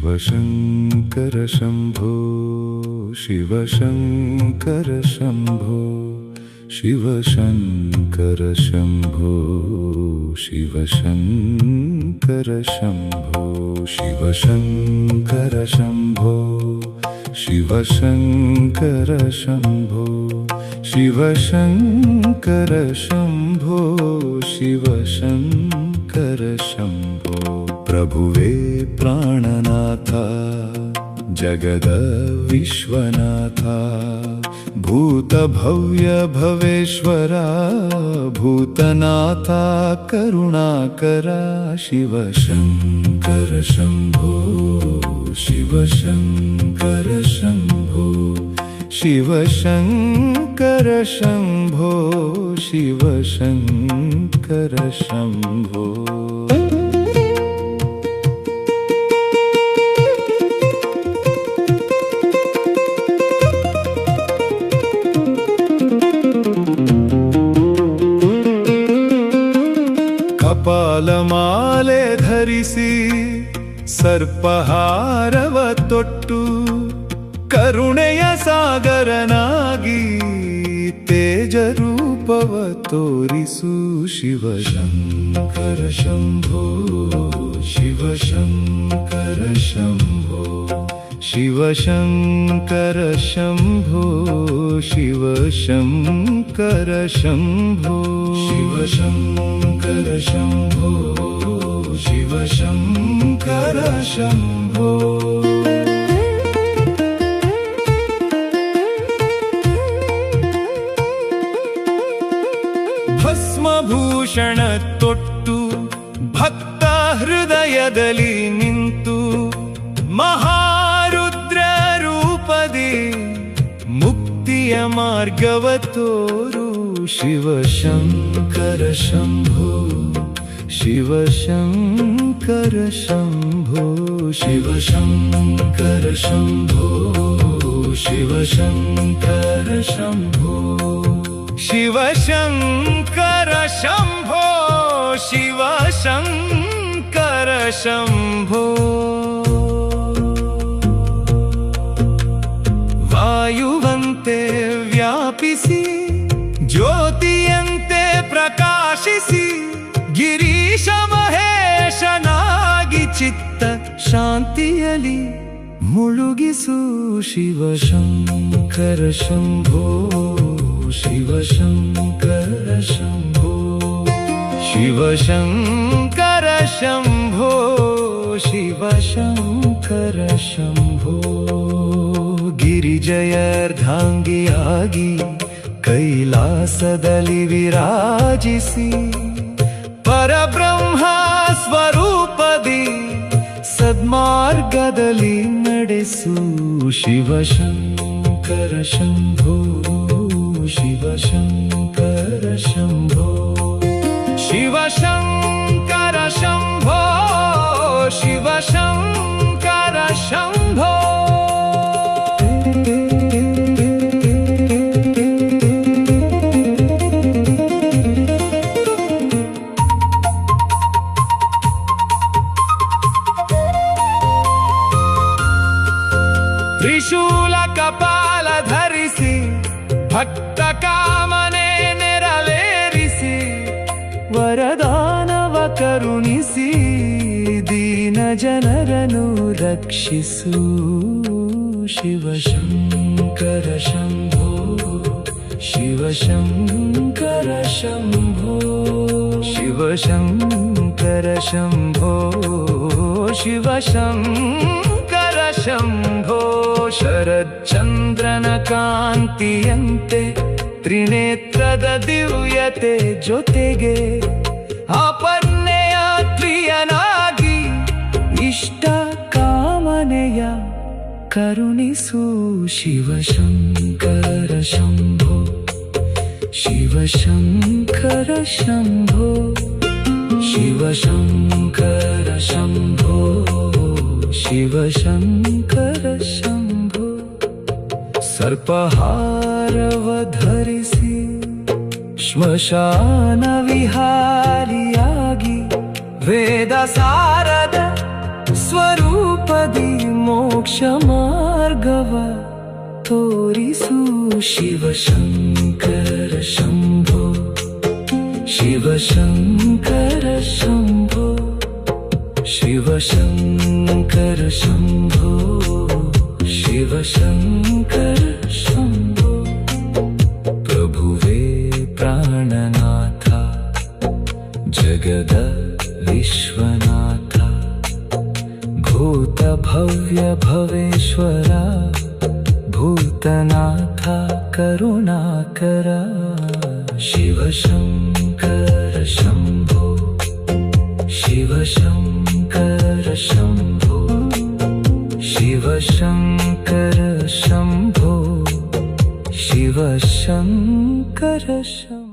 ಶಿವಶಂಕರ ಶಂಭೋ ಶಿವಶಂಕರ ಶಂಭೋ ಶಿವಶಂಕರ ಶಂಭೋ ಶಿವಶಂಕರ ಶಂಭೋ ಶಿವಶಂಕರ ಶಂಭೋ ಶಿವಶಂಕರ ಶಂಭೋ ಶಿವಶಂಕರ ಶಂಭೋ ಶಿವಶಂಕರ ಶಂಭೋ ಪ್ರಭುವೇ ಪ್ರಾಣನಾಥ ಜಗದ ವಿಶ್ವನಾಥ ಭೂತ ಭವ್ಯ ಭವೇಶ್ವರ ಭೂತನಾಥ ಕರುಣಾಕರ ಶಿವಶಂಕರ ಶಂಭೋ ಶಿವಶಂಕರ ಶಂಭೋ ಶಿವಶಂಕರ ಶಂಭೋ ಶಿವಶಂಕರ ಶಂಭೋ ಕಪಾಲಮಾಲೆ ಧರಿಸಿ ಸರ್ಪಹಾರವ ತೊಟ್ಟು ಕರುಣೆಯ ಸಾಗರನಾಗಿ ತೇಜ ರೂಪವ ತೋರಿಸು ಶಿವಶಂಕರ ಶಂಭೋ ಶಿವಶಂಕರ ಶಂಭೋ ಶಿವಶಂಕರ ಶಂಭೋ ಶಿವಶಂಕರ ಶಂಭೋ ಶಿವಶಂಕರ ಶಂಭೋ ಶಿವಶಂಕರ ಶಂಭೋ ಭಸ್ಮಭೂಷಣ ತೊಟ್ಟು ಭಕ್ತ ಹೃದಯದಲ್ಲಿ ನಿಂತು ಮಹಾರುದ್ರ ರೂಪದಿ ಮುಕ್ತಿಯ ಮಾರ್ಗವ ತೋರು ಶಿವಶಂಕರ ಶಂಭೋ ಶಿವಶಂಕರ ಶಂಭೋ ಶಿವಶಂಕರ ಶಂಭೋ ಶಿವಶಂಕರ ಶಂಭೋ ಶಿವಶಂಕರ ಶಂಭೋ ಶಿವಶಂಕರ ಶಂಭೋ ವಾಯುವಂತೆ ವ್ಯಾಪಿಸಿ ಜ್ಯೋತಿಯಂತೆ ಪ್ರಕಾಶಿಸಿ ಗಿರೀಶ ಮಹೇಶನಾಗಿ ಚಿತ್ತ ಶಾಂತಿಯಲಿ ಮುಳುಗಿಸು ಶಿವಶಂಕರ ಶಂಭೋ ಶಿವಶಂಕರ ಶಂಭೋ ಶಿವಶಂಕರ ಶಂಭೋ ಶಿವಶಂಕರ ಶಂಭೋ ಗಿರಿಜಯರ್ಧಾಂಗಿಯಾಗಿ ಕೈಲಾಸದಲ್ಲಿ ವಿರಾಜಿಸಿ ಪರಬ್ರಹ್ಮ ಸ್ವರೂಪದಿ ಸದ್ಮಾರ್ಗದಲ್ಲಿ ನಡೆಸು ಶಿವಶಂಕರ ಶಂಭೋ ಶಿವಶಂಕರ ಶಂಭೋ ಶಿವಶಂಕರ ಶಂಭೋ ಶಿವಶಂಕರ ಶಂಭೋ ತ್ರಿಶೂಲ ಕಪಾಲ ಧರಿಸಿ ಭಕ್ತ ಕಾಮನೆ ನೆರವೇರಿಸಿ ವರದಾನವ ಕರುಣಿಸಿ ದೀನ ಜನರನ್ನು ರಕ್ಷಿಸು ಶಿವಶಂಕರ ಶಂಭೋ ಶಿವಶಂಕರ ಶಂಭೋ ಶಿವಶಂಕರ ಶಂಭೋ ಶಿವಶಂಕರ ಶಂಭೋ ಶರಚ್ಚಂದ್ರನ ಕಾಂತಿಯಂತೆ ತ್ರಿನೇತ್ರದ ದಿವ್ಯತೆ ಜೊತೆಗೆ ಅಪರ್ಣೆಯ ಪ್ರಿಯನಾಗಿ ಇಷ್ಟ ಕಾಮನೆಯ ಕರುಣಿಸು ಶಿವಶಂಕರ ಶಂಭೋ ಶಿವಶಂಕರ ಶಂಭೋ ಶಿವಶಂಕರ ಶಂಭೋ ಶಿವಶಂಕರ ಶಂಭೋ ಸರ್ಪಹಾರವ ಧರಿಸಿ ಶ್ಮಶಾನ ವಿಹಾರಿಯಾಗಿ ವೇದ ಸಾರದ ಸ್ವರೂಪದಿ ಮೋಕ್ಷ ಮಾರ್ಗವ ತೋರಿಸು ಶಿವಶಂಕರ ಶಂಭೋ ಶಿವಶಂಕರ ಶಂಭೋ ಶಿವಶಂಕರ ಶಂಭೋ ಶಿವಶಂಕರ ಶಂಭೋ ಪ್ರಭುವೇ ಪ್ರಾಣನಾಥ ಜಗದ ವಿಶ್ವನಾಥ ಭೂತ ಭವ್ಯ ಭವೇಶ್ವರ ಭೂತನಾಥ ಕರುಣಾಕರ ಶಿವಶಂಕರ ಶಂಭೋ ಶಿವಶಂಕರ ಶಂಭೋ ಶಿವಶಂಕರ ಶಂಭೋ ಶಿವಶಂಕರ ಶಂಭೋ